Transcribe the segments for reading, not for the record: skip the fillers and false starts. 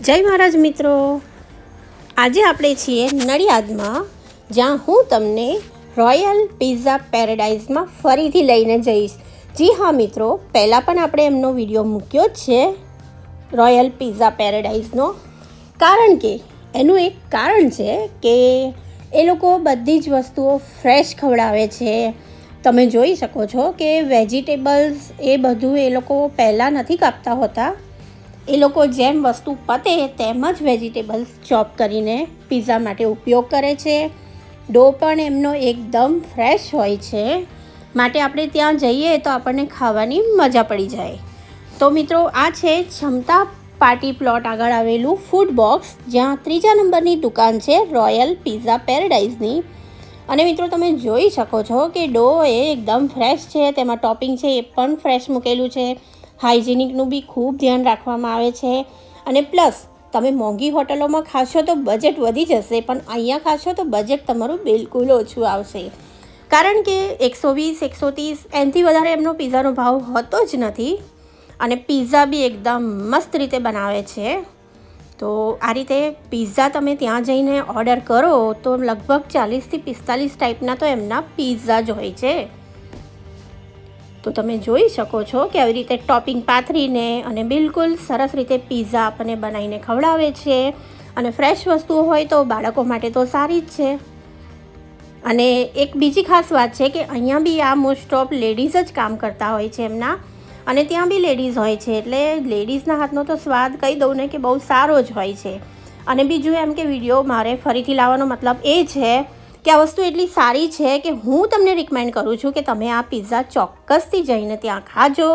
જય મહારાજ મિત્રો, આજે આપણે છીએ નડિયાદમાં, જ્યાં હું તમને રોયલ પિઝા પેરેડાઇઝમાં ફરીથી લઈને જઈશ. જી હા મિત્રો, પહેલાં પણ આપણે એમનો વિડીયો મૂક્યો જ છે રોયલ પિઝા પેરેડાઇઝનો. કારણ કે એનું એક કારણ છે કે એ લોકો બધી જ વસ્તુઓ ફ્રેશ ખવડાવે છે. તમે જોઈ શકો છો કે વેજીટેબલ્સ એ બધું એ લોકો પહેલાં નથી કાપતા હોતા. એ લોકો જેમ વસ્તુ પતે તેમ જ વેજીટેબલ્સ ચોપ કરીને પિઝા માટે ઉપયોગ કરે છે. ડો પણ એમનો એકદમ ફ્રેશ હોય છે, માટે આપણે ત્યાં જઈએ તો આપણને ખાવાની મજા પડી જાય. તો મિત્રો, આ છે ક્ષમતા પાર્ટી પ્લોટ આગળ આવેલું ફૂડ બોક્સ, જ્યાં 3જા નંબરની દુકાન છે રોયલ પિઝા પેરેડાઇઝની. અને મિત્રો, તમે જોઈ શકો છો કે ડો એ એકદમ ફ્રેશ છે, તેમાં ટોપિંગ છે એ પણ ફ્રેશ મૂકેલું છે. હાઇજેનિકનું બી ખૂબ ધ્યાન રાખવામાં આવે છે. અને પ્લસ તમે મોંઘી હોટલોમાં ખાશો તો બજેટ વધી જશે, પણ અહીંયા ખાશો તો બજેટ તમારું બિલકુલ ઓછું આવશે. કારણ કે 120, 130 એનાથી વધારે એમનો પિઝાનો ભાવ હોતો જ નથી. અને પિઝા બી એકદમ મસ્ત રીતે બનાવે છે. તો આ રીતે પિઝા તમે ત્યાં જઈને ઓર્ડર કરો તો લગભગ 40થી 45 ટાઈપના તો એમના પિઝા જ હોય છે. તો તમે જોઈ શકો છો કે આવી રીતે ટોપિંગ પાથરીને અને બિલકુલ સરસ રીતે પિઝા આપણને બનાવીને ખવડાવે છે. અને ફ્રેશ વસ્તુઓ હોય તો બાળકો માટે તો સારી જ છે. અને એક બીજી ખાસ વાત છે કે અહીંયા બી આ મોસ્ટ ઓફ લેડીઝ જ કામ કરતા હોય છે એમના, અને ત્યાં બી લેડીઝ હોય છે, એટલે લેડીઝના હાથનો તો સ્વાદ કહી દઉં ને કે બહુ સારો જ હોય છે. અને બીજું એમ કે વિડીયો મારે ફરીથી લાવવાનો મતલબ એ છે કે આ વસ્તુ એટલી સારી છે કે હું તમને રિકમેન્ડ કરું છું કે તમે આ પિઝા ચોક્કસથી જઈને ત્યાં ખાજો.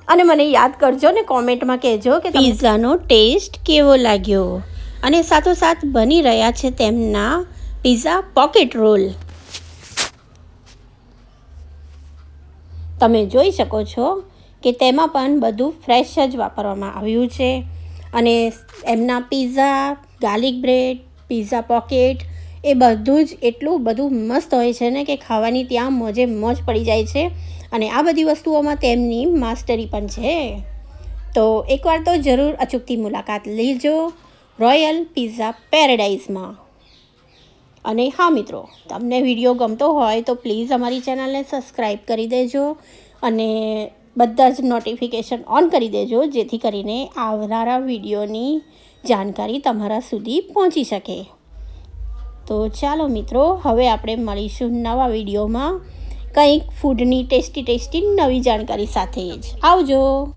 અને મને યાદ કરજો ને, કોમેન્ટમાં કહેજો કે પિઝાનો ટેસ્ટ કેવો લાગ્યો. અને સાથોસાથ બની રહ્યા છે તેમના પિઝા પોકેટ રોલ. તમે જોઈ શકો છો કે તેમાં પણ બધું ફ્રેશ જ વાપરવામાં આવ્યું છે. અને એમના pizza, garlic bread, pizza pocket એ બધું જ એટલું બધું મસ્ત હોય છે ને કે ખાવાની ત્યાં મોજે મોજ પડી જાય છે. અને આ બધી વસ્તુઓમાં તેમની માસ્ટરી પણ છે. તો એકવાર તો જરૂર અચૂકથી મુલાકાત લેજો રોયલ પિઝા પેરેડાઇઝમાં. અને હા મિત્રો, તમને વિડીયો ગમતો હોય તો પ્લીઝ અમારી ચેનલને સબસ્ક્રાઈબ કરી દેજો અને બધા જ નોટિફિકેશન ઓન કરી દેજો, જેથી કરીને આવનારા વિડીયોની જાણકારી તમારા સુધી પહોંચી શકે. તો ચાલો મિત્રો, હવે આપણે મળીશું નવા વિડીયોમાં કંઈક ફૂડની ટેસ્ટી નવી જાણકારી સાથે જ. આવજો.